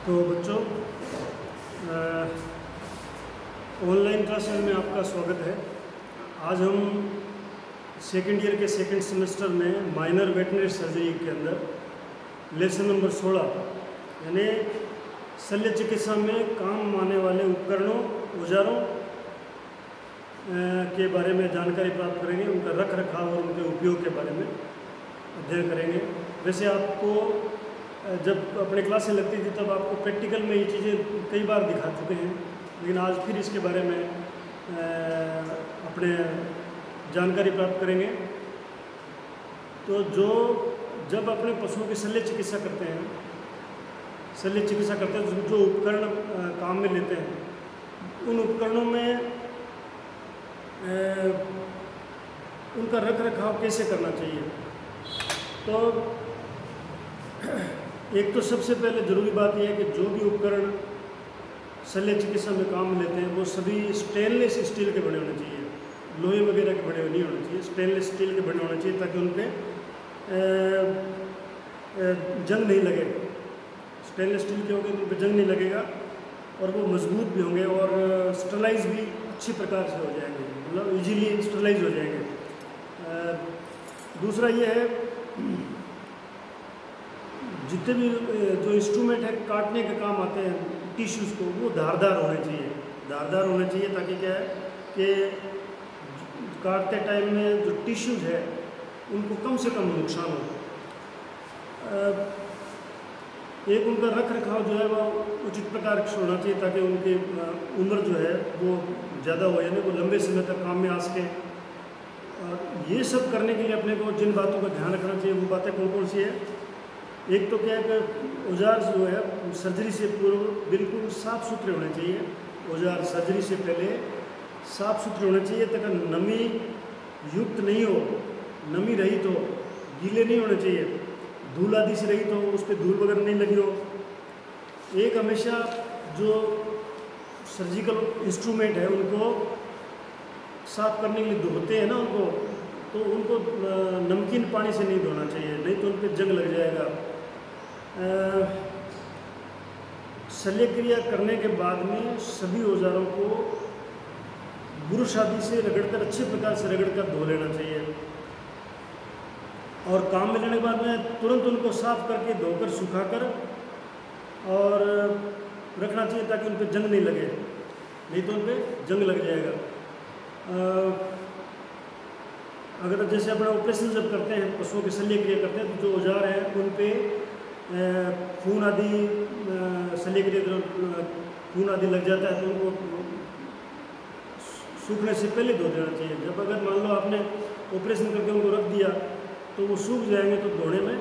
तो बच्चों, online classes में आपका स्वागत है। आज हम सेकेंड ईयर के सेकेंड सेमेस्टर में माइनर वेटनरी सर्जरी के अंदर लेसन नंबर 16 यानी शल्य चिकित्सा में काम आने वाले उपकरणों औजारों के बारे में जानकारी प्राप्त करेंगे। उनका रख रखाव और उनके उपयोग के बारे में अध्ययन करेंगे। वैसे आपको जब अपने क्लासें लगती थी तब आपको प्रैक्टिकल में ये चीज़ें कई बार दिखा चुके हैं, लेकिन आज फिर इसके बारे में अपने जानकारी प्राप्त करेंगे। तो जब अपने पशुओं की शल्य चिकित्सा करते हैं जो उपकरण काम में लेते हैं, उन उपकरणों में उनका रख रखाव कैसे करना चाहिए। तो एक तो सबसे पहले ज़रूरी बात यह है कि जो भी उपकरण शल्य चिकित्सा में काम में लेते हैं वो सभी स्टेनलेस स्टील के बने होने चाहिए, लोहे वगैरह के बने नहीं होने चाहिए। स्टेनलेस स्टील के बने होने चाहिए ताकि उन पर जंग नहीं लगे। स्टेनलेस स्टील के होंगे तो उन पर जंग नहीं लगेगा और वो मजबूत भी होंगे और स्टरलाइज भी अच्छी प्रकार से हो जाएंगे, मतलब इजीली स्टरलाइज हो जाएंगे। दूसरा ये है, जितने भी जो इंस्ट्रूमेंट है काटने के काम आते हैं टिश्यूज़ को, वो धारदार होने चाहिए ताकि क्या है कि काटते टाइम में जो टिश्यूज़ है उनको कम से कम नुकसान हो। एक उनका रख रखाव जो है वो उचित प्रकार से होना चाहिए ताकि उनकी उम्र जो है वो ज़्यादा हो, यानी वो लंबे समय तक काम में आ सके। और ये सब करने के लिए अपने को जिन बातों का ध्यान रखना चाहिए वो बातें कौन कौन सी है। एक तो क्या है कि औजार जो है सर्जरी से पूर्व बिल्कुल साफ़ सुथरे होने चाहिए। औजार सर्जरी से पहले साफ़ सुथरे होने चाहिए ताकि नमी युक्त नहीं हो, नमी रहित हो, गीले नहीं होने चाहिए, धूल आदि से रहित हो, उस पर धूल वगैरह नहीं लगी हो। एक हमेशा जो सर्जिकल इंस्ट्रूमेंट है उनको साफ़ करने के लिए धोते हैं ना उनको, तो उनको नमकीन पानी से नहीं धोना चाहिए, नहीं तो उन पर जंग लग जाएगा। शल्य क्रिया करने के बाद में सभी औजारों को ब्रश आदि से रगड़कर अच्छे प्रकार से रगड़कर धो लेना चाहिए और काम में लेने के बाद में तुरंत उनको साफ करके धोकर सुखाकर और रखना चाहिए ताकि उन पर जंग नहीं लगे, नहीं तो उन पर जंग लग जाएगा। अगर जैसे अपना ऑपरेशन जब करते हैं, पशुओं की शल्य क्रिया करते हैं, तो जो औजार हैं उन पे खून आदि शल्य क्रिया खून आदि लग जाता है तो उनको सूखने से पहले धो देना चाहिए। जब अगर मान लो आपने ऑपरेशन करके उनको रख दिया तो वो सूख जाएंगे तो धोने में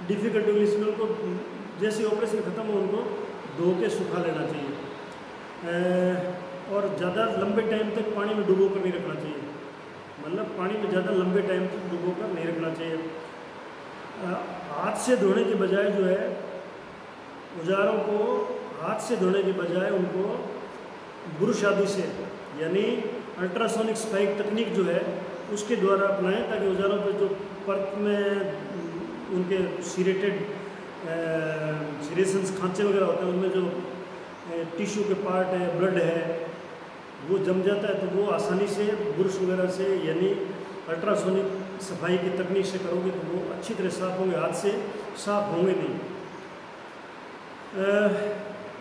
डिफ़िकल्टी होगी, इसलिए उनको जैसे ऑपरेशन ख़त्म हो उनको धो के सुखा लेना चाहिए। और ज़्यादा लंबे टाइम तक पानी में डुबो कर नहीं रखना चाहिए, मतलब पानी में ज़्यादा लंबे टाइम तक डुबो कर नहीं रखना चाहिए। हाथ से धोने के बजाय जो है औजारों को हाथ से धोने के बजाय उनको ब्रश आदि से, यानी अल्ट्रासोनिक स्पाइक तकनीक जो है उसके द्वारा अपनाएं ताकि औजारों पर जो परत में उनके सीरेशंस खांचे वगैरह होते हैं उनमें जो टिश्यू के पार्ट है, ब्लड है, वो जम जाता है तो वो आसानी से ब्रश वगैरह से यानी अल्ट्रासोनिक सफाई की तकनीक से करोगे तो वो अच्छी तरह साफ़ होंगे, हाथ से साफ़ होंगे नहीं।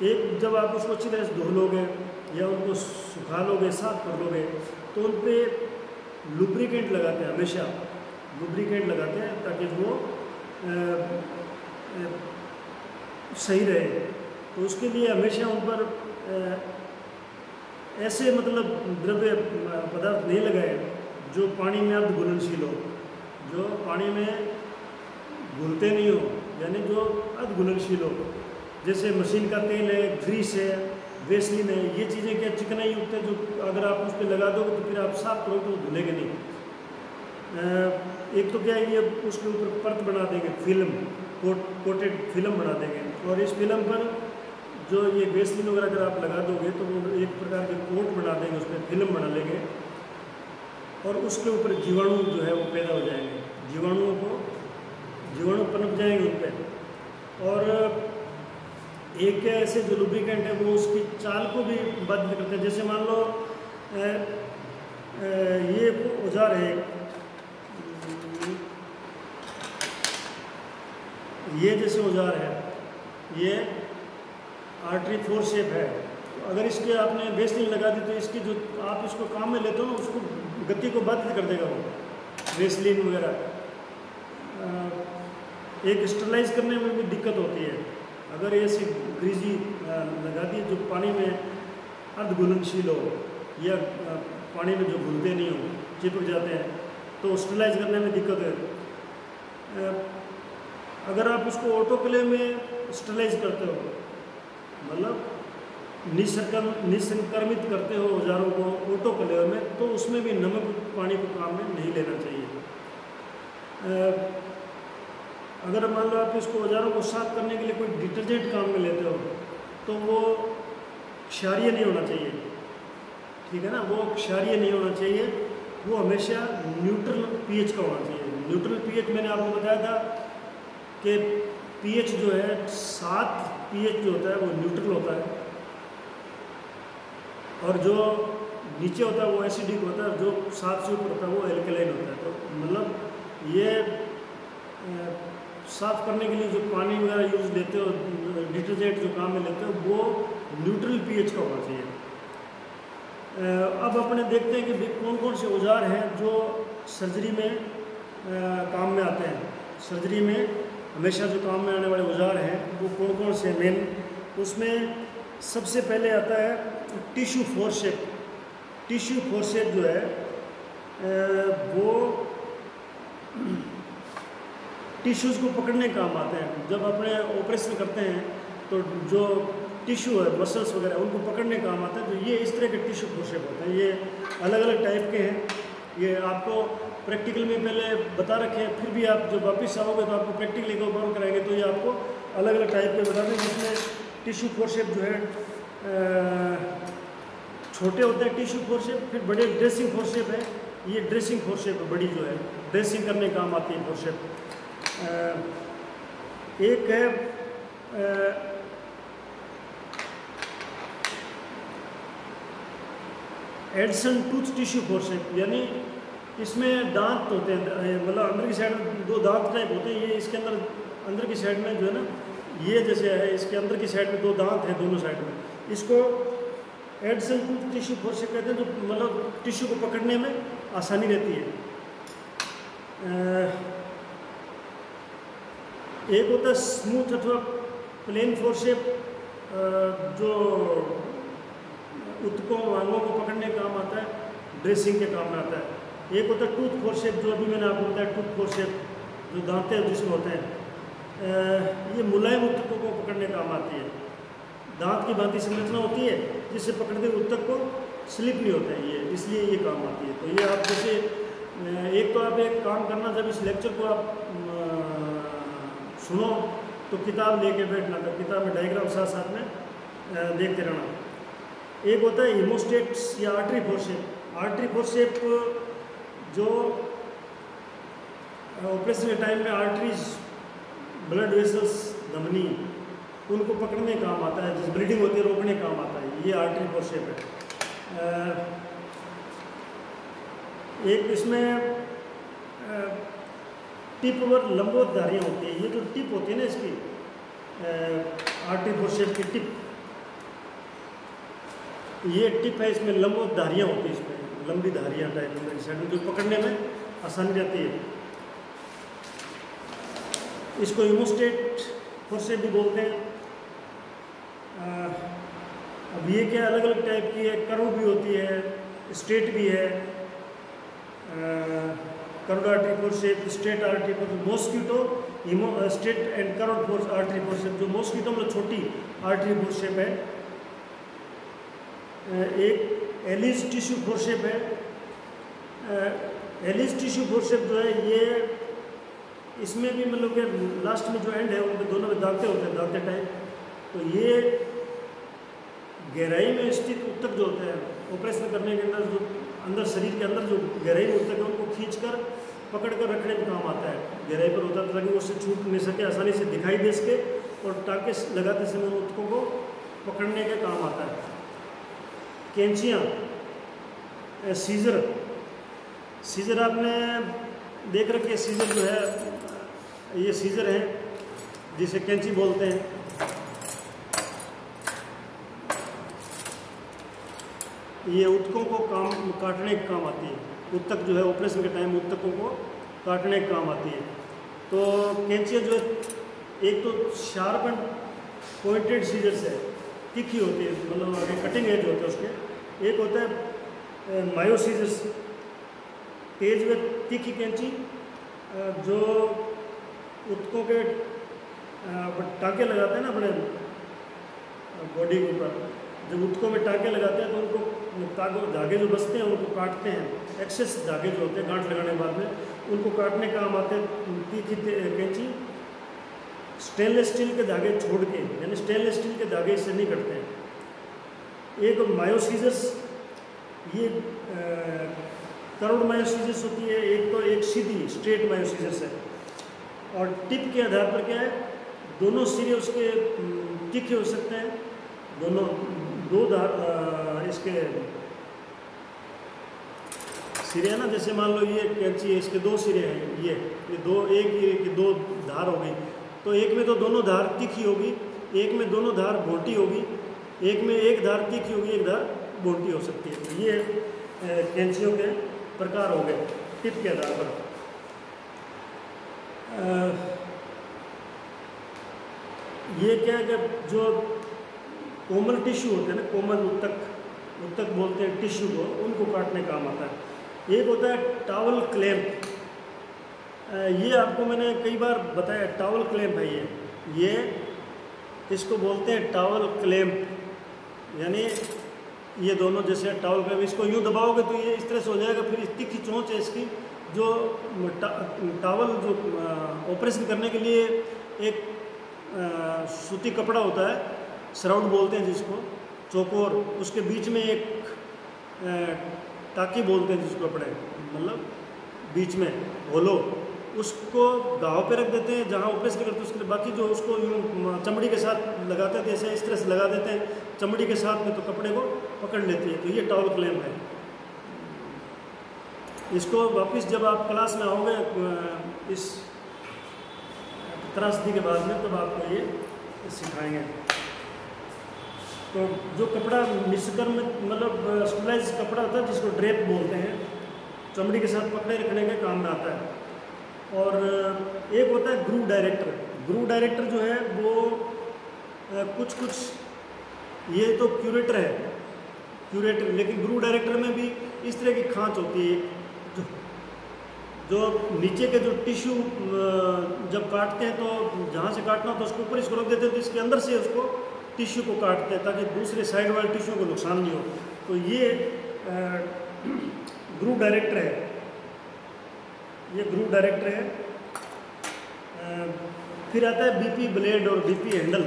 एक जब आप उसको अच्छी तरह से धो लोगे या उनको सुखा लोगे, साफ़ कर लोगे, तो उन पर लुब्रिकेंट लगाते हैं, हमेशा लुब्रिकेंट लगाते हैं ताकि वो सही रहे। तो उसके लिए हमेशा उन पर ऐसे मतलब द्रव्य पदार्थ नहीं लगाए जो पानी में अर्ध घुलनशील हो, जो पानी में घुलते नहीं हो, यानी जो अर्ध घुलनशील हो, जैसे मशीन का तेल है, ग्रीस है, वेसलिन है, ये चीज़ें क्या चिकनाई युक्त है जो अगर आप उस पर लगा दोगे तो फिर आप साफ करोगे तो धुलेंगे नहीं। एक तो क्या है ये उसके ऊपर परत बना देंगे, फिल्म कोटेड फिल्म बना देंगे और इस फिल्म पर जो ये वेसलिन वगैरह अगर आप लगा दोगे तो वो एक प्रकार के कोट बना देंगे, उस पर फिल्म बना लेंगे और उसके ऊपर जीवाणु जो है वो पैदा हो जाएंगे, जीवाणु पनप जाएंगे उन पर। और एक ऐसे जो लुब्रिकेंट है वो उसकी चाल को भी बाधित करते हैं। जैसे मान लो ये औजार है, ये जैसे औजार है, ये आर्टरी फोर्सेप है। तो अगर इसके आपने वेस्लिन लगा दी तो इसकी जो आप इसको काम में लेते हो ना, उसको गति को बाधित कर देगा वो वेस्लिन वगैरह। एक स्टरलाइज करने में भी दिक्कत होती है। अगर ऐसी ग्रीजी लगा दी जो पानी में अर्धघुलनशील हो या पानी में जो घुलते नहीं हो, चिपक जाते हैं, तो स्टरलाइज करने में दिक्कत है। अगर आप उसको ऑटोक्लेव में स्टरलाइज करते हो, मतलब निसंक्रमित करते हो औजारों को ऑटोक्लेव में, तो उसमें भी नमक पानी को काम में नहीं लेना चाहिए। अगर मान लो आप इसको औजारों को साफ करने के लिए कोई डिटर्जेंट काम में लेते हो, तो वो क्षारीय नहीं होना चाहिए, ठीक है ना, वो क्षारीय नहीं होना चाहिए, वो हमेशा न्यूट्रल पीएच का होना चाहिए। न्यूट्रल पीएच मैंने आपको बताया था कि पीएच जो है 7 पीएच जो होता है वो न्यूट्रल होता है, और जो नीचे होता है वो एसिडिक होता है, जो 7 से ऊपर होता है वो एल्कलाइन होता है। तो मतलब ये साफ़ करने के लिए जो पानी वगैरह यूज़ लेते हो, डिटर्जेंट जो काम में लेते हो, वो न्यूट्रल पीएच का होना चाहिए। अब अपने देखते हैं कि कौन कौन से औजार हैं जो सर्जरी में काम में आते हैं। सर्जरी में हमेशा जो काम में आने वाले औजार हैं वो कौन कौन से मेन, उसमें सबसे पहले आता है टिश्यू फोर्सेप। टिश्यू फोर्सेप जो है वो टिश्यूज़ को पकड़ने का काम आते हैं। जब अपने ऑपरेशन करते हैं तो जो टिश्यू है, मसल्स वगैरह, उनको पकड़ने का काम आता है। तो ये इस तरह के टिश्यू फोर्सेप होते हैं। ये अलग अलग टाइप के हैं, ये आपको प्रैक्टिकल में पहले बता रखे हैं, फिर भी आप जब वापस आओगे तो आपको प्रैक्टिकली को वर्क कराएंगे तो ये आपको अलग अलग टाइप के बता दें। जिसमें टिश्यू फोर्सेप जो है छोटे होते हैं टिश्यू फोर्सेप, फिर बड़े ड्रेसिंग फोर्सेप है। ये ड्रेसिंग फोर्सेप बड़ी जो है ड्रेसिंग करने का काम आती है फोर्सेप। एक है एडसन टूथ टिश्यू फोर्सेप, यानी इसमें दांत होते हैं, मतलब अंदर की साइड में 2 दांत टाइप होते हैं। ये इसके अंदर अंदर की साइड में जो है ना, ये जैसे है, इसके अंदर की साइड में 2 दांत हैं दोनों साइड में। इसको एडसन टूथ टिश्यू फोर्सेप कहते हैं, जो मतलब टिश्यू को पकड़ने में आसानी रहती है। एक होता है स्मूथ अथवा प्लेन फोर्सेप, जो उत्तकों अंगों को पकड़ने का काम आता है, ड्रेसिंग के काम में आता है। एक होता है टूथ फोर्सेप, जो अभी मैंने आपको बताया टूथ फोर्सेप, जो दांतें जिसमें होते हैं। ये मुलायम उत्तकों को पकड़ने का काम आती है। दांत की भांति संरचना होती है जिससे पकड़ते हुए उत्तक को स्लिप नहीं होता है, ये इसलिए ये काम आती है। तो ये आप जैसे एक तो आप एक काम करना, जब इस लेक्चर को आप सुनो तो किताब लेके बैठना, तो किताब में डायग्राम साथ साथ में देखते रहना। एक होता है हीमोस्टेट्स या आर्टरी फोर्सेप। आर्टरी फोर्सेप जो ऑपरेशन के टाइम में आर्टरीज, ब्लड वेसल्स, धमनी, उनको पकड़ने का काम आता है, जिस ब्लीडिंग होती है रोकने का काम आता है, ये आर्टरी फोर्सेप है। एक इसमें टिप और लंबवत धारियाँ होती है। ये जो टिप होती है ना इसकी, आर्टरी फोर्सेप की टिप, ये टिप है, इसमें लंबवत धारियाँ होती है, इसमें लंबी धारियाँ टाइप में साइड में, जो पकड़ने में आसानी रहती है। इसको हीमोस्टेट फोर्सेप भी बोलते हैं। अब ये क्या अलग अलग टाइप की है, कर्व भी होती है, स्ट्रेट भी है। Curved artery forcep, straight artery forcep, mosquito straight and curved force artery forcep. जो मॉस्किटो मतलब छोटी आर्टरी फोर्सेप है। एक एलिस टिश्यू फोर्सेप है। एलिस टिश्यू फोर्सेप जो है ये, इसमें भी मतलब कि लास्ट में जो एंड है उनके दोनों में दांते होते हैं, दांते टाइप। तो ये गहराई में स्थित उत्तक जो होते हैं, ऑपरेशन करने के अंदर जो अंदर शरीर के अंदर जो गहराई में उत्तक है, उनको खींचकर पकड़ कर रखने में काम आता है। गहराई पर होता है ताकि उससे छूट नहीं सके, आसानी से दिखाई दे सके। और टाँके लगाते समय ऊतकों को पकड़ने के काम आता है। कैंचियाँ, सीज़र आपने देख रखे हैं। सीज़र जो है ये सीज़र है जिसे कैंची बोलते हैं। ये ऊतकों को काटने के काम आती है। ऊतक जो है ऑपरेशन के टाइम ऊतकों को काटने के काम आती है। तो कैंचियाँ जो है एक तो शार्प एंड पॉइंटेड सीजर्स है, तीखी होती है, मतलब कटिंग एज होता है उसके। एक होता है मायो सीजर्स, तेज व तीखी कैंची जो ऊतकों के टाँके लगाते हैं ना अपने बॉडी के ऊपर। जब ऊतकों में टाँके लगाते हैं तो उनको धागे जो बचते हैं उनको काटते हैं। एक्सेस धागे जो होते हैं गांठ लगाने के बाद में उनको काटने का काम आते हैं तीखी कैंची। स्टेनलेस स्टील के धागे छोड़ के, यानी स्टेनलेस स्टील के धागे इससे नहीं कटते हैं। एक मायो सीजर्स, ये करोड़ मायो सीजर्स होती है। एक तो एक सीधी स्ट्रेट मायो सीजर्स है, और टिप के आधार पर क्या है, दोनों सिरे उसके तीखे हो सकते हैं। दोनों दो धार इसके सिरे हैं ना, जैसे मान लो ये कैंची है, इसके दो सिरे हैं, ये दो, एक ये दो धार हो गई। तो एक में तो दोनों धार तीखी होगी, एक में दोनों धार बोटी होगी, एक में एक धार तीखी होगी, एक धार बोटी हो सकती है। तो ये कैंचियों के प्रकार हो गए टिप के आधार पर। ये क्या है कि जो कोमल टिश्यू होते हैं ना, कोमल ऊतक बोलते हैं टिश्यू को, उनको काटने का काम आता है। एक होता है टॉवल क्लैंप। ये आपको मैंने कई बार बताया, टॉवल क्लैंप है ये इसको बोलते हैं टॉवल क्लैंप। यानी ये दोनों जैसे टॉवल क्लैंप, इसको यूँ दबाओगे तो ये इस तरह से हो जाएगा। फिर इस तीखी चोंच है इसकी, जो टॉवल जो ऑपरेशन करने के लिए एक सूती कपड़ा होता है, श्राउड बोलते हैं जिसको, चौकोर, उसके बीच में एक टाकी बोलते हैं जिसको कपड़े, मतलब बीच में होलो, उसको घाव पे रख देते हैं जहाँ ऑपरेशन करते हैं। उसके बाकी जो उसको यूँ चमड़ी के साथ लगाते हैं, जैसे इस तरह से लगा देते हैं चमड़ी के साथ में, तो कपड़े को पकड़ लेती है। तो ये टॉवल क्लैंप है। इसको वापस जब आप क्लास में आओगे इस त्रासदी के बाद में, तब आपको ये सिखाएंगे। तो जो कपड़ा मिसकर में, मतलब स्टरलाइज कपड़ा होता है जिसको ड्रेप बोलते हैं, चमड़ी के साथ पकड़े रखने के काम में आता है। और एक होता है ग्रूव डायरेक्टर। ग्रूव डायरेक्टर जो है वो कुछ ये तो क्यूरेटर है, लेकिन ग्रूव डायरेक्टर में भी इस तरह की खांच होती है। जो नीचे के जो टिश्यू जब काटते हैं तो जहाँ से काटना हो तो उसको ऊपर इसको रख देते हैं, तो इसके अंदर से उसको टिश्यू को काटते हैं ताकि दूसरे साइड वाले टिश्यू को नुकसान नहीं हो। तो ये ग्रूव डायरेक्टर है, ये ग्रूव डायरेक्टर है। फिर आता है बीपी ब्लेड और बीपी हैंडल।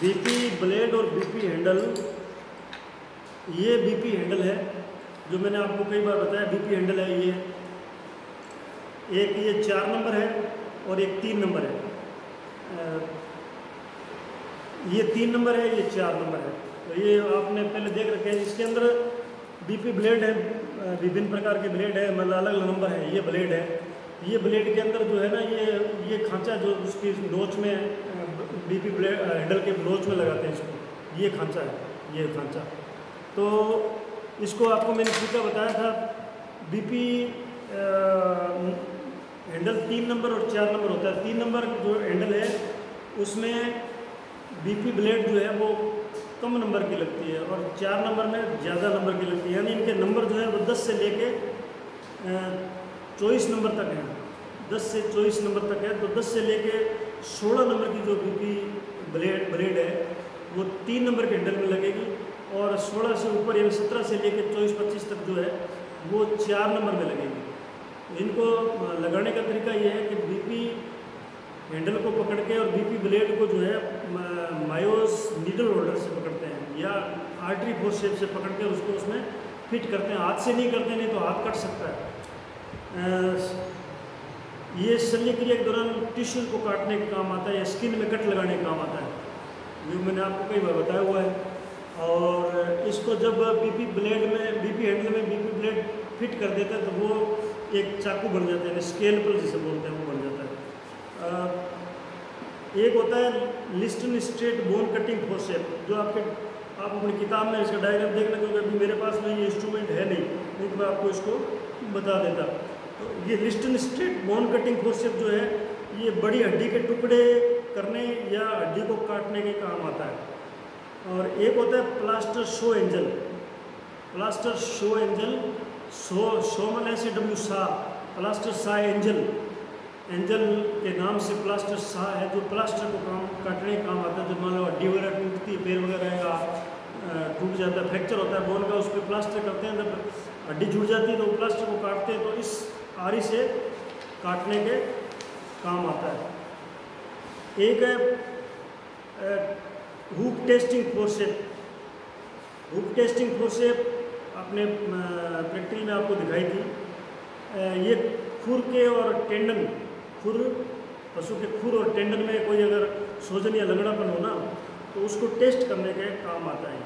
बीपी ब्लेड और बीपी हैंडल, ये बीपी हैंडल है जो मैंने आपको कई बार बताया। बीपी हैंडल है ये, एक ये 4 नंबर है और एक 3 नंबर है। ये 3 नंबर है, ये 4 नंबर है। तो ये आपने पहले देख रखे हैं। इसके अंदर बीपी ब्लेड है, विभिन्न प्रकार के ब्लेड है, मतलब अलग अलग नंबर है। ये ब्लेड है, ये ब्लेड के अंदर जो है ना, ये खांचा जो उसकी नोच में बीपी ब्लेड हैंडल के नोच में लगाते हैं इसको, ये खांचा है, ये खांचा। तो इसको आपको मैंने सीखा बताया था। बीपी हैंडल 3 नंबर और 4 नंबर होता है। 3 नंबर जो हैंडल है उसमें बीपी ब्लेड जो है वो कम नंबर की लगती है, और 4 नंबर में ज़्यादा नंबर की लगती है। यानी इनके नंबर जो है वो 10 से लेके 24 नंबर तक है। 10 से 24 नंबर तक है। तो 10 से लेके 16 नंबर की जो बीपी ब्लेड है वो 3 नंबर के हैंडल में लगेगी, और 16 से ऊपर यानी 17 से लेके 24-25 तक जो है वो 4 नंबर में लगेगी। इनको लगाने का तरीका ये है कि बीपी हैंडल को पकड़ के और बीपी ब्लेड को जो है मायोस नीडल होल्डर से पकड़ते हैं, या आर्टरी फोर्स शेप से पकड़ के उसको उसमें फिट करते हैं। हाथ से नहीं करते, नहीं तो हाथ कट सकता है। ये शल्य क्रिया के दौरान टिश्यू को काटने के काम आता है या स्किन में कट लगाने का काम आता है, जो मैंने आपको कई बार बताया हुआ है। और इसको जब बीपी हैंडल में बीपी ब्लेड फिट कर देता है तो वो एक चाकू बन जाता है, स्केलपेल जिसे बोलते हैं वो बन जाता है। एक होता है Liston straight bone cutting forcep, जो आप अपनी किताब में इसका डायग्राम देख लें, क्योंकि अभी मेरे पास में ये इंस्ट्रूमेंट है नहीं तो मैं आपको इसको बता देता। तो ये Liston straight bone cutting forcep जो है ये बड़ी हड्डी के टुकड़े करने या हड्डी को काटने के काम आता है। और एक होता है plaster show angel. Plaster show angel, show मन SW सा, प्लास्टर सा एंजल, एंजल के नाम से प्लास्टर सा है, जो प्लास्टर को काम काटने का काम आता है। जब मान लो हड्डी वगैरह टूटती है, पैर वगैरह का टूट जाता है, फ्रैक्चर होता है बोन का, उस पर प्लास्टर करते हैं, जब हड्डी जुड़ जाती है तो प्लास्टर को काटते हैं, तो इस आरी से काटने के काम आता है। एक है hook testing forcep. Hook testing forcep आपने प्रैक्टिकल में आपको दिखाई थी। ये खुर के और टेंडन, पशु के खुर और टेंडन में कोई अगर सूजन या लंगड़ापन हो ना तो उसको टेस्ट करने के काम आता है।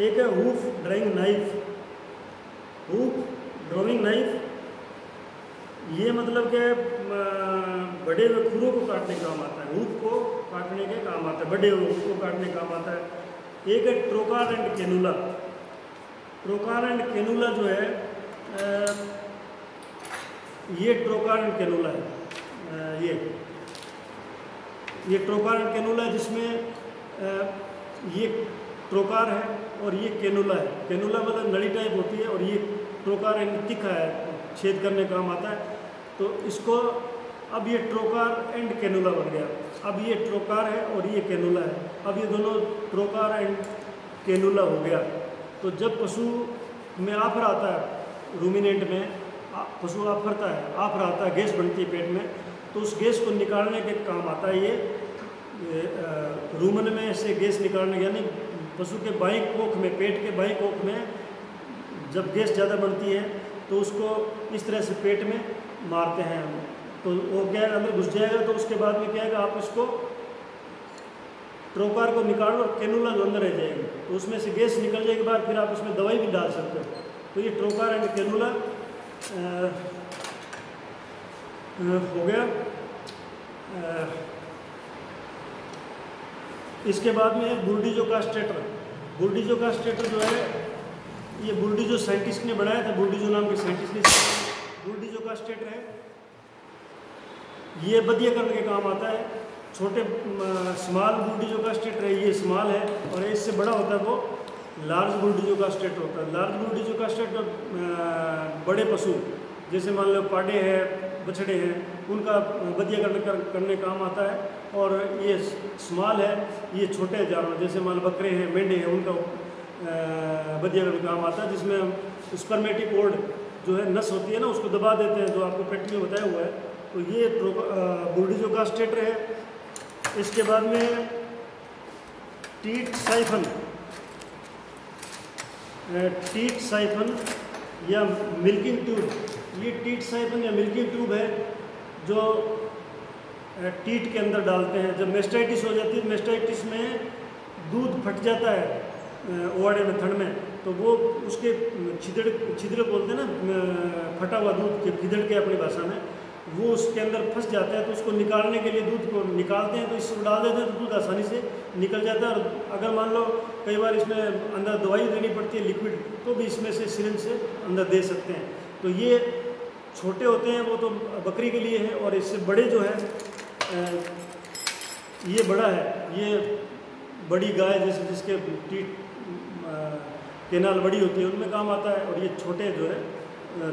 एक है hoof drawing knife. Hoof drawing knife ये मतलब कि बड़े हुए खुरों को काटने का काम आता है, हूफ को काटने के काम आता है, बड़े हुए हूफ को काटने का काम आता है। एक है ट्रोकार एंड कैनुला। ट्रोकार एंड कैनुला जो है ये ट्रोकार एंड कैनुला है। ये ट्रोकार एंड कैनुला है, जिसमें ये ट्रोकार है और ये कैनुला है। कैनुला मतलब नली टाइप होती है और ये ट्रोकार एंड तिखा है, छेद करने का काम आता है। तो इसको अब ये ट्रोकार एंड कैनुला बन गया। अब ये ट्रोकार है और ये कैनुला है, अब ये दोनों ट्रोकार एंड कैनुला हो गया। तो जब पशु में आफर आता है, रूमिनेंट में पशु आफरता है, आफर आता है, गैस बनती है पेट में, तो उस गैस को निकालने के काम आता है ये रूमन में से गैस निकालने, यानी पशु के बाईं कोख में, पेट के बाईं कोख में जब गैस ज़्यादा बनती है तो उसको इस तरह से पेट में मारते हैं, तो वो क्या है अंदर घुस जाएगा। तो उसके बाद में क्या है, आप इसको ट्रोकार को निकाल लो, कैनुला जो अंदर रह जाएगी, तो उसमें से गैस निकल जाएगी बाद, फिर आप उसमें दवाई भी डाल सकते हो। तो ये ट्रोकार एंड कैनुला हो गया। इसके बाद में है बुर्डिजो कास्ट्रेटर। बुर्डिजो कास्ट्रेटर जो है ये बुर्डिजो साइंटिस्ट ने बनाया था, बुर्डिजो नाम के साइंटिस्ट ने बुर्डिजो कास्ट्रेटर है। ये बधियाकरण के काम आता है। छोटे स्मॉल बुर्डिजो कास्ट्रेटर है, ये स्मॉल है, और इससे बड़ा होता है वो लार्ज बुर्डिजो कास्ट्रेटर होता है। लार्ज बुर्डिजो कास्ट्रेटर बड़े पशु जैसे मान लो पाड़े हैं, बछड़े हैं, उनका बधियाकरण करने काम आता है। और ये स्मॉल है, ये छोटे जानवर जैसे मान लो बकरे हैं, मेंढे हैं, उनका बधियाकरण काम आता है, जिसमें स्पर्मेटिक कोड जो है नस होती है ना, उसको दबा देते हैं, जो आपको प्रैक्टिकल में बताया हुआ है। तो ये बुर्डिजो कास्ट्रेटर है। इसके बाद में टीट साइफन। टीट साइफन या मिल्किंग ट्यूब। ये टीट साइफन या मिल्किंग ट्यूब है जो टीट के अंदर डालते हैं। जब मेस्टाइटिस हो जाती है, मेस्टाइटिस में दूध फट जाता है ओआरए में, थड़ में, तो वो उसके छिद्र बोलते हैं ना, फटा हुआ दूध के खिदड़ के अपनी भाषा में, वो उसके अंदर फंस जाता है। तो उसको निकालने के लिए दूध को निकालते हैं, तो इसको डाल देते हैं तो दूध आसानी से निकल जाता है। और अगर मान लो कई बार इसमें अंदर दवाई देनी पड़ती है लिक्विड, तो भी इसमें से सिरिंज से अंदर दे सकते हैं। तो ये छोटे होते हैं वो तो बकरी के लिए है, और इससे बड़े जो है ये बड़ा है, ये बड़ी गाय जैसे जिसके टीट केनाल बड़ी होती है उनमें काम आता है, और ये छोटे जो है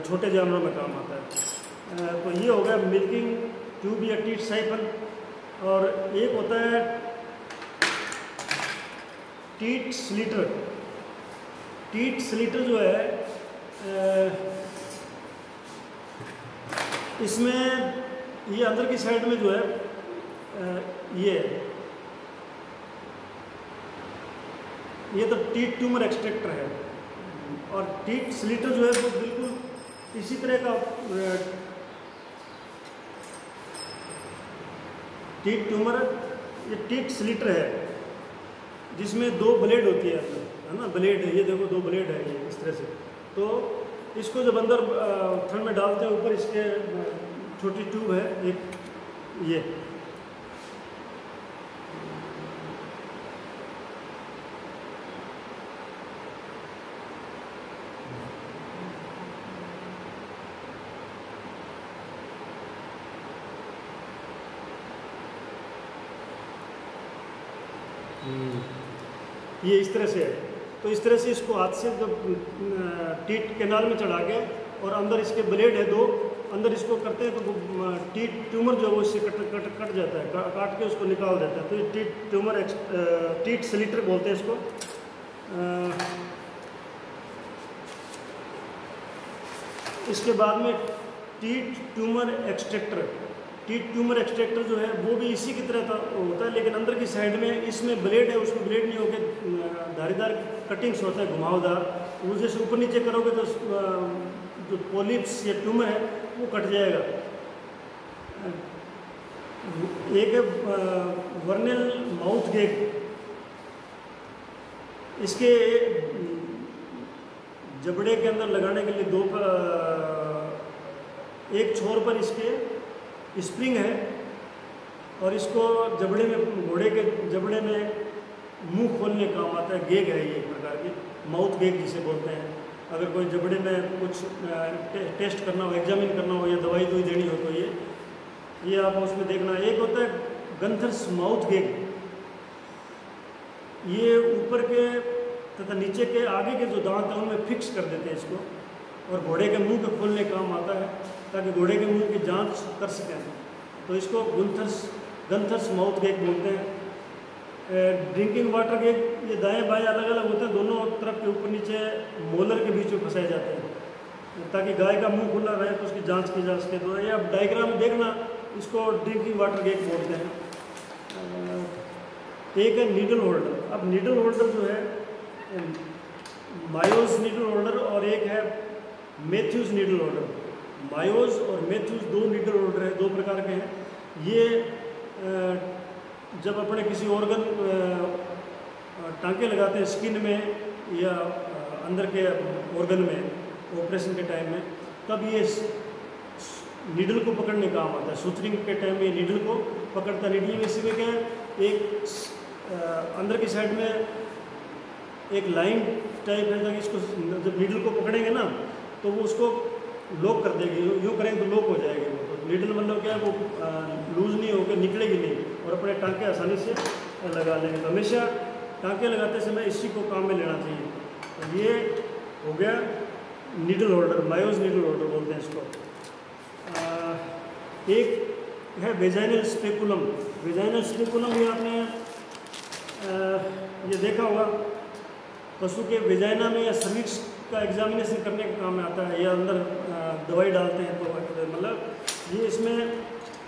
छोटे जानवरों में काम आता है। तो ये हो गया मिल्किंग ट्यूब या टीट साइफन। और एक होता है टीट स्लिटर। टीट स्लिटर जो है इसमें ये अंदर की साइड में जो है ये तो टीट ट्यूमर एक्सट्रैक्टर है। और टीट स्लिटर जो है वो बिल्कुल इसी तरह का टीट ट्यूमर, ये टीट स्लिटर है जिसमें 2 ब्लेड होती है ना, ब्लेड है, ये देखो 2 ब्लेड है ये इस तरह से। तो इसको जब अंदर थन में डालते हैं, ऊपर इसके छोटी ट्यूब है एक ये, ये इस तरह से है। तो इस तरह से इसको हाथ से जब टीट कैनाल में चढ़ा के और अंदर इसके ब्लेड है 2, अंदर इसको करते हैं तो टीट ट्यूमर जो है वो इससे कट जाता है, काट के उसको निकाल देता है। तो ये टीट ट्यूमर टीट स्लिटर बोलते हैं इसको। इसके बाद में tit tumour extractor. Tit tumour extractor जो है वो भी इसी की तरह होता है, लेकिन अंदर की साइड में इसमें ब्लेड है, उसमें ब्लेड नहीं होकर धारीदार कटिंग्स होता है, घुमावदार। वो जैसे ऊपर नीचे करोगे तो जो पॉलिप्स या ट्यूमर है वो कट जाएगा। एक है वर्नेल माउथ गैग, इसके जबड़े के अंदर लगाने के लिए 2 एक छोर पर इसके स्प्रिंग है और इसको जबड़े में, घोड़े के जबड़े में मुंह खोलने काम आता है। गेग है ये एक प्रकार की, माउथ गेग जिसे बोलते हैं। अगर कोई जबड़े में कुछ टेस्ट करना हो, एग्जामिन करना हो या दवाई देनी हो तो ये आप उसमें देखना। एक होता है गंथर्स माउथ गेग, ये ऊपर के तथा नीचे के आगे के जो दांत हैं उनमें फिक्स कर देते हैं इसको, और घोड़े के मुंह के खोलने काम आता है ताकि घोड़े के मुंह की जांच कर सकें। तो इसको गंथर्स माउथ गेग बोलते हैं। ड्रिंकिंग वाटर गेग, ये दाएं बाएं अलग अलग होते हैं, दोनों तरफ के ऊपर नीचे मोलर के बीच में फंसाए जाते हैं ताकि गाय का मुंह खुला रहे तो उसकी जांच की जा सके। तो ये आप डायग्राम में देखना, इसको ड्रिंकिंग वाटर गेग बोलते हैं। एक है नीडल होल्डर। अब नीडल होल्डर जो है मायोज नीडल होल्डर और एक है मैथ्यूज नीडल होल्डर। मायोज और मैथ्यूज 2 नीडल होल्डर है, 2 प्रकार के हैं। ये जब अपने किसी ऑर्गन टांके लगाते हैं स्किन में या अंदर के ऑर्गन में ऑपरेशन के टाइम में, तब ये नीडल को पकड़ने काम आता है। सूतरिंग के टाइम में नीडल को पकड़ता है। नीडल में इसी में क्या है, एक अंदर की साइड में एक लाइन टाइप है ताकि इसको जब नीडल को पकड़ेंगे ना तो वो उसको लॉक कर देगी। यूँ करेंगे तो लॉक हो जाएगी वो। तो नीडल मतलब क्या है, वो लूज नहीं होकर निकलेगी नहीं और अपने टांके आसानी से लगा लेंगे। तो हमेशा टांके लगाते समय इसी को काम में लेना चाहिए। तो ये हो गया नीडल होल्डर, मायोज नीडल होल्डर बोलते हैं इसको। एक है वेजाइनल स्पेकुलम। वेजाइनल स्पेकुलम भी आपने ये देखा होगा, पशु के वेजाइना में या सर्विक्स का एग्जामिनेशन करने का काम में आता है, या अंदर दवाई डालते हैं तो मतलब ये इसमें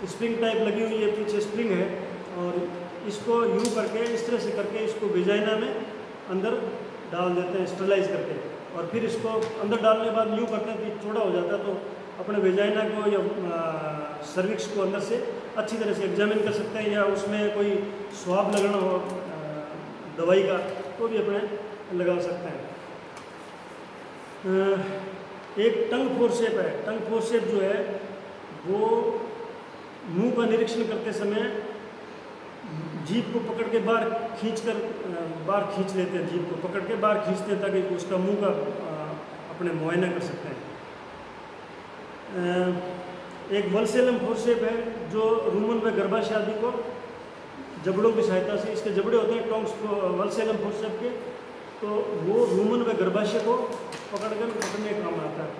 स्प्रिंग टाइप लगी हुई है, पीछे स्प्रिंग है और इसको यूँ करके इस तरह से करके इसको वेजाइना में अंदर डाल देते हैं स्टरलाइज करके, और फिर इसको अंदर डालने के बाद यूँ करते हैं कि छोटा हो जाता है। तो अपने वेजाइना को या सर्विक्स को अंदर से अच्छी तरह से एग्जामिन कर सकते हैं, या उसमें कोई स्वाब लगाना हो दवाई का तो भी अपने लगा सकते हैं। एक टंग फोरसेप है। टंग फोरसेप जो है वो मुंह का निरीक्षण करते समय जीभ को पकड़ के बाहर खींच लेते हैं, जीभ को पकड़ के बाहर खींचते हैं ताकि उसका मुंह का अपने मुआयना कर सकते हैं। एक वल्सेलम फोरसेप है जो रूमन व गर्भाशय आदि को जबड़ों की सहायता से, इसके जबड़े होते हैं टोंग्स वल्सेलम फोरसेप के, तो वो रूमन व गर्भाशय को पकड़ने का काम आता है।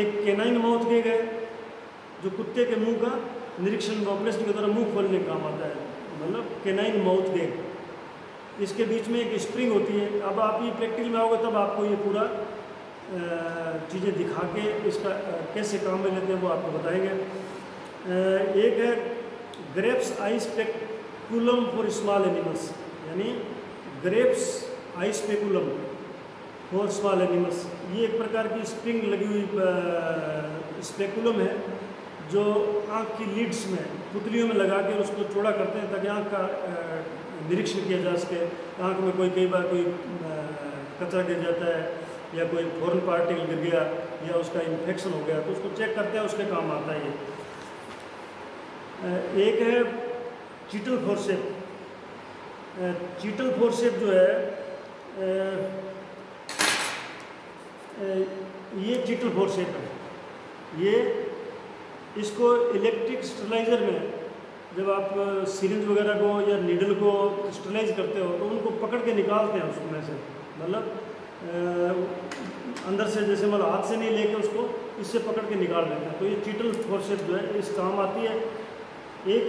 एक केनाइन माउथ गेग है जो कुत्ते के मुंह का निरीक्षण ऑपरेशन के द्वारा मुंह खोलने का काम आता है, मतलब केनाइन माउथ गेग। इसके बीच में एक स्प्रिंग होती है। अब आप ये प्रैक्टिकल में आओगे तब आपको ये पूरा चीज़ें दिखा के इसका कैसे काम में लेते हैं वो आपको बताएंगे। एक है grapes eye speculum for small animals, यानी grapes eye speculum for small animals. ये एक प्रकार की स्प्रिंग लगी हुई स्पेकुलम है जो आँख की लीड्स में पुतलियों में लगा के उसको चौड़ा करते हैं ताकि आँख का निरीक्षण किया जा सके। आँख में कई बार कोई कचरा गिर जाता है या कोई फॉरेन पार्टिकल गिर गया या उसका इन्फेक्शन हो गया तो उसको चेक करते हैं, उसके काम आता है ये। एक है चीटल फोर्सेप। चीटल फोर्सेप जो है ये चीटल फोर्सेप है। ये इसको इलेक्ट्रिक स्टरलाइज़र में जब आप सिरिंज वगैरह को या नीडल को स्टरलाइज करते हो तो उनको पकड़ के निकालते हैं उसमें से, मतलब अंदर से जैसे मतलब हाथ से नहीं लेके उसको इससे पकड़ के निकाल लेते हैं। तो ये चीटल फोर्सेप जो है इस काम आती है। एक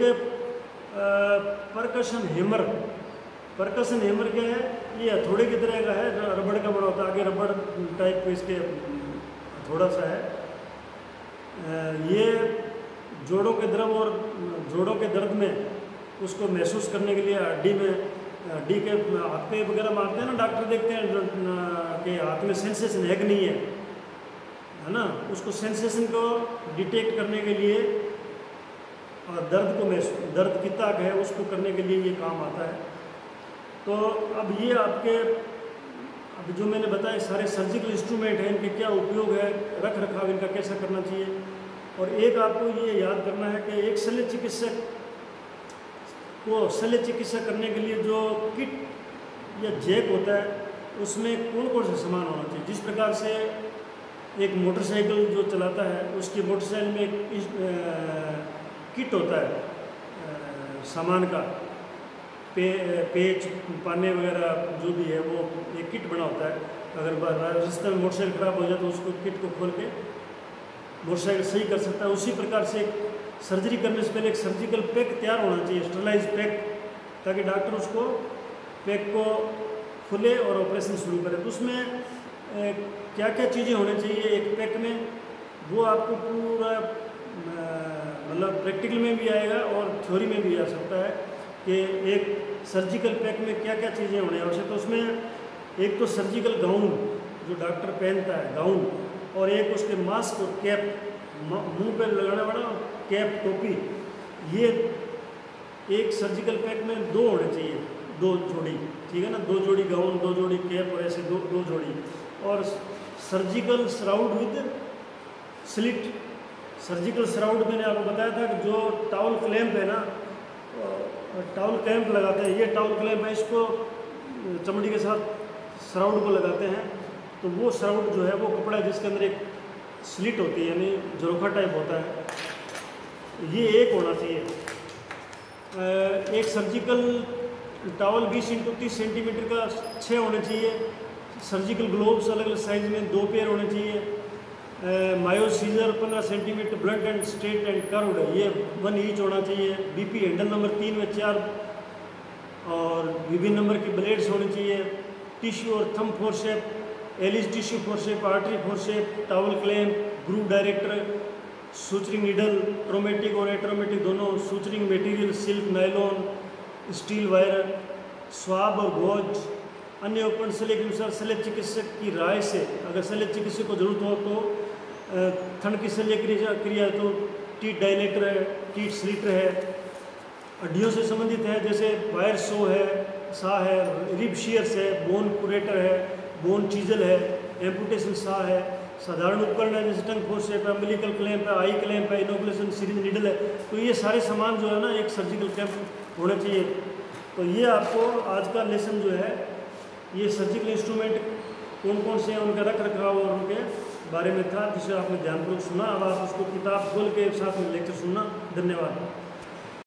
परकशन हैमर। परकशन हैमर क्या है? ये हथौड़े की तरह का है, रबड़ का बना होता है, आगे रबड़ टाइप पे इसके थोड़ा सा है। ये जोड़ों के द्रव और जोड़ों के दर्द में उसको महसूस करने के लिए हड्डी के हाथ पे वगैरह मारते हैं ना, डॉक्टर देखते हैं कि हाथ में सेंसेशन है कि नहीं है ना, उसको सेंसेशन को डिटेक्ट करने के लिए और दर्द कितना है उसको करने के लिए ये काम आता है। तो अब ये आपके अब जो मैंने बताया सारे सर्जिकल इंस्ट्रूमेंट हैं, इनके क्या उपयोग है, रख रखाव इनका कैसा करना चाहिए। और एक आपको ये याद करना है कि एक शल्य चिकित्सक को शल्य चिकित्सा करने के लिए जो किट या जैक होता है उसमें कौन कौन से सामान होना चाहिए। जिस प्रकार से एक मोटरसाइकिल जो चलाता है उसकी मोटरसाइकिल में एक किट होता है सामान का, पेच पाने वगैरह जो भी है वो एक किट बना होता है। अगर रास्ते में मोटरसाइकिल खराब हो जाए तो उसको किट को खोल के मोटरसाइकिल सही कर सकता है। उसी प्रकार से सर्जरी करने से पहले एक सर्जिकल पैक तैयार होना चाहिए, स्टरलाइज पैक, ताकि डॉक्टर उसको पैक को खुले और ऑपरेशन शुरू करे। तो उसमें क्या क्या चीज़ें होनी चाहिए एक पैक में, वो आपको पूरा मतलब प्रैक्टिकल में भी आएगा और थ्योरी में भी आ सकता है कि एक सर्जिकल पैक में क्या क्या चीज़ें होने आवश्यक। तो उसमें एक तो सर्जिकल गाउन जो डॉक्टर पहनता है गाउन, और एक उसके मास्क और कैप, मुंह पे लगाने वाला कैप टोपी, ये एक सर्जिकल पैक में 2 होने चाहिए, 2 जोड़ी, ठीक है ना, 2 जोड़ी गाउन, 2 जोड़ी कैप और ऐसे 2 जोड़ी। और surgical shroud with slit. Surgical shroud मैंने आपको बताया था कि जो टाउल क्लैंप है ना, टाउल क्लैंप लगाते हैं, ये टाउल क्लैंप है, इसको चमड़ी के साथ श्राउड को लगाते हैं। तो वो श्राउड जो है वो कपड़ा है जिसके अंदर एक स्लिट होती है, यानी झरोखा टाइप होता है, ये एक होना चाहिए। एक सर्जिकल टॉवल 20 × 30 सेंटीमीटर का 6 होने चाहिए। सर्जिकल ग्लोव्स अलग अलग साइज में 2 पेयर होने चाहिए। Mayo scissor 15 centimeter, blunt and straight and curved, ये 1 ईच होना चाहिए। बीपी हैंडल नंबर 3 व 4 और विभिन्न नंबर की ब्लेड्स होनी चाहिए। टिश्यू और thumb forcep, Allis tissue forcep, artery forcep, towel clamp, groove director, suturing needle, traumatic और एट्रोमेटिक दोनों, suturing material silk, nylon, steel wire, swab और गोज। अन्य उपकरण शल्य के अनुसार शल्य चिकित्सक की राय से, अगर शल्य चिकित्सक को जरूरत हो तो थन की शल्य क्रिया तो टीथ डायलेटर है, टीथ स्लिटर है। हड्डियों से संबंधित है जैसे वायर सो है, सा है, रिब शीयर्स है, बोन कुरेटर है, बोन चीजल है, एम्पुटेशन सा है। साधारण उपकरण है जैसे टंग फोर्सेप है, अम्बिलिकल क्लैंप है, आई क्लैंप है, इनोकुलेशन सीरीज नीडल है। तो ये सारे सामान जो है ना एक सर्जिकल कैंप होना चाहिए। तो ये आपको आज का लेसन जो है ये सर्जिकल इंस्ट्रूमेंट कौन कौन से हैं उनका रख रखाव और उनके बारे में था, जिसे आपने ध्यानपूर्वक सुना। अब आप उसको किताब खोल के साथ में लेक्चर सुनना। धन्यवाद।